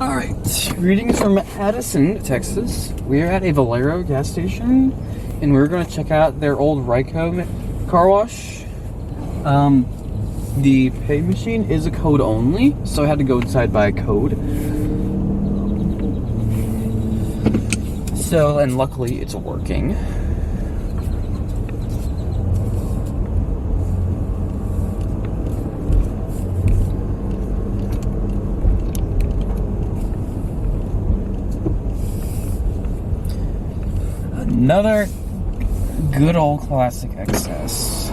Alright, greetings from Addison, Texas. We're at a Valero gas station, and we're going to check out their old Ryko car wash. The pay machine is a code only, so I had to go inside by a code. So, and luckily it's working. Another good old classic excess.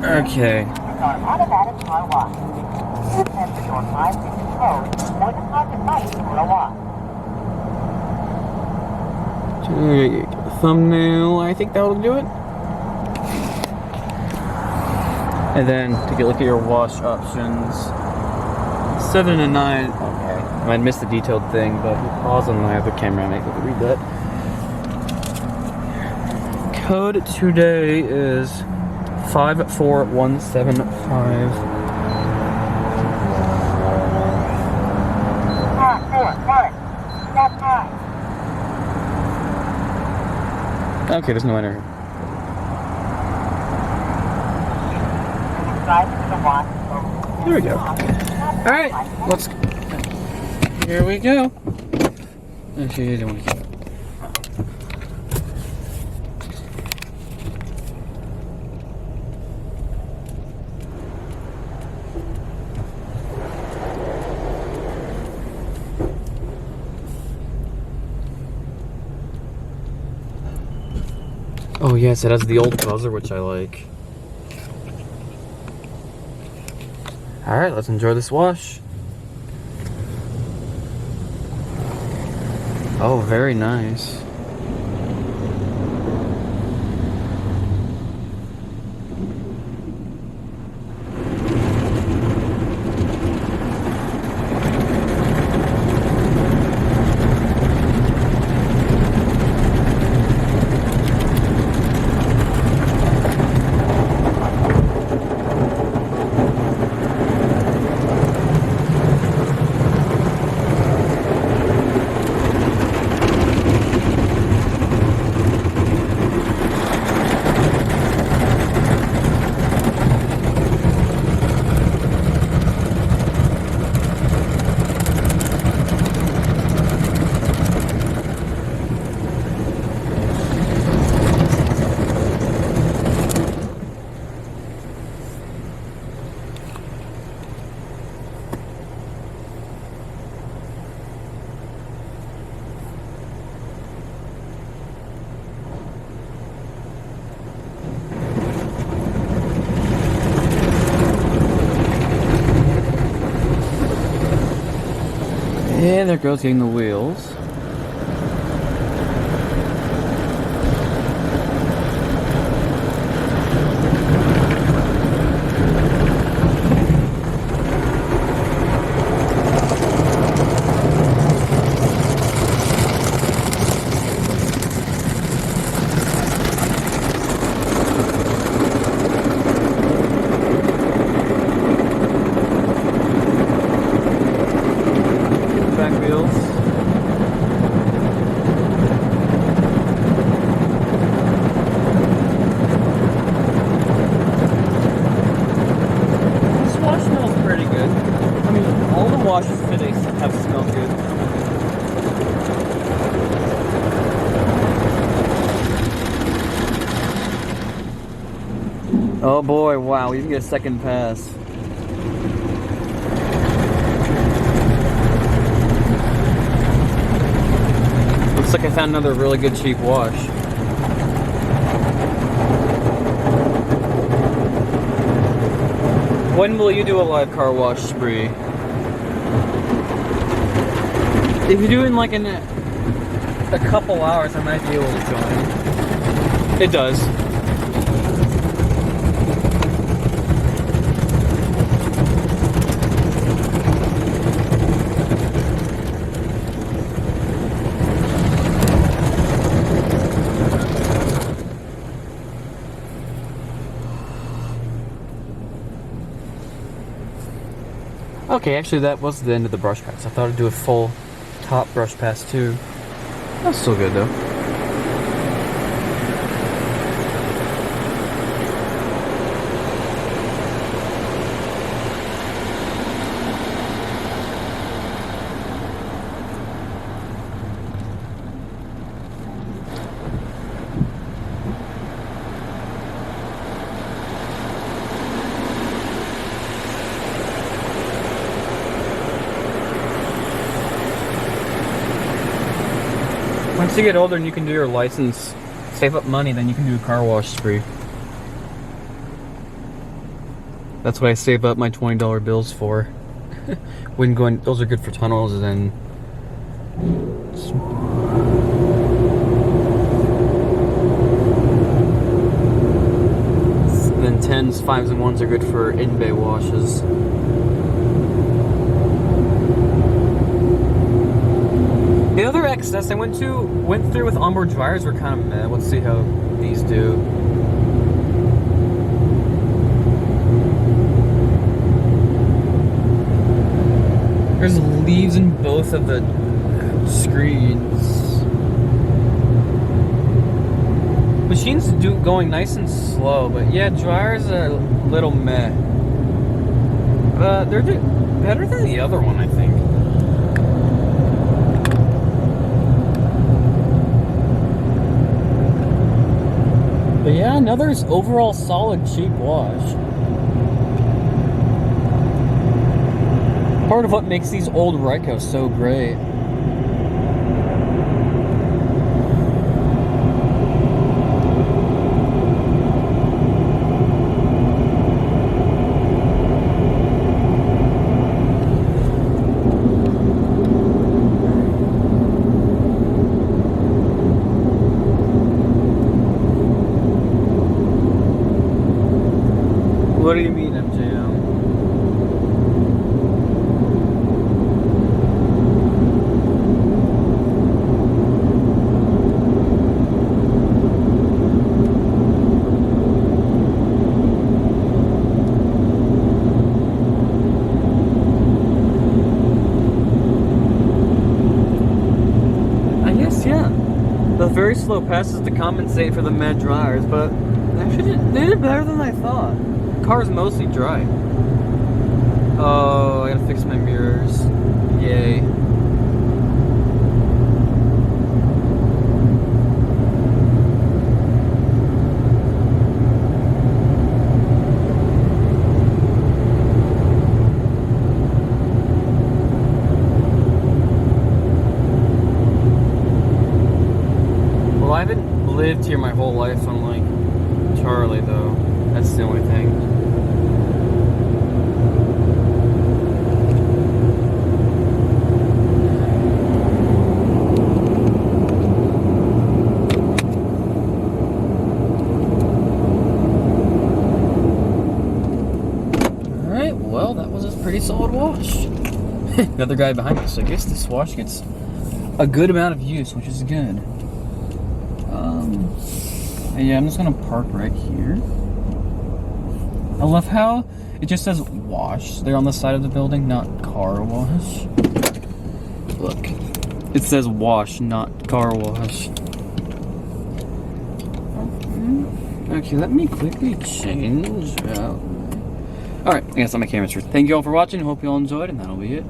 Okay. Automatic car wash. Enter your 5-digit code or deposit money for a wash. Thumbnail, I think that'll do it. And then take a look at your wash options. 7 and 9. Okay. I might miss the detailed thing, but pause on my other camera and I can read that. Code today is 54175. Okay, there's no enter. There we go. Alright, let's go. Here we go. Actually, I don't want to keep it. Oh yes, it has the old buzzer, which I like. Alright, let's enjoy this wash. Oh, very nice. And there goes getting the wheels. Washes today have smelled good. Oh boy, wow, we even get a second pass. Looks like I found another really good cheap wash. When will you do a live car wash spree? If you're doing like in a couple hours, I might be able to join. It does. Okay, actually that was the end of the brush pass. I thought I'd do a full top brush pass too. That's still good though. Once you get older and you can do your license, save up money, then you can do a car wash spree. That's what I save up my $20 bills for. When going, those are good for tunnels, and then then 10s, 5s, and 1s are good for in-bay washes. The other XS I went through with onboard dryers were kind of meh. Let's see how these do. There's leaves in both of the screens. Machines do going nice and slow, but yeah, dryers are a little meh. But they're better than the other one, I think. But yeah, another overall solid, cheap wash. Part of what makes these old Rykos so great. What do you mean, MJM? I guess, yeah. The very slow passes to compensate for the mad dryers, but they did better than I thought. Car's mostly dry. Oh, I gotta fix my mirrors. Yay. Well, I haven't lived here my whole life, unlike Charlie, though. That's the only thing. Alright, well, that was a pretty solid wash. Another guy behind me, so I guess this wash gets a good amount of use, which is good. Yeah, I'm just gonna park right here. I love how it just says wash there on the side of the building, not car wash. Look, it says wash, not car wash. Okay, let me quickly change out. Alright, I guess on my camera. Thank you all for watching. Hope you all enjoyed, and that'll be it.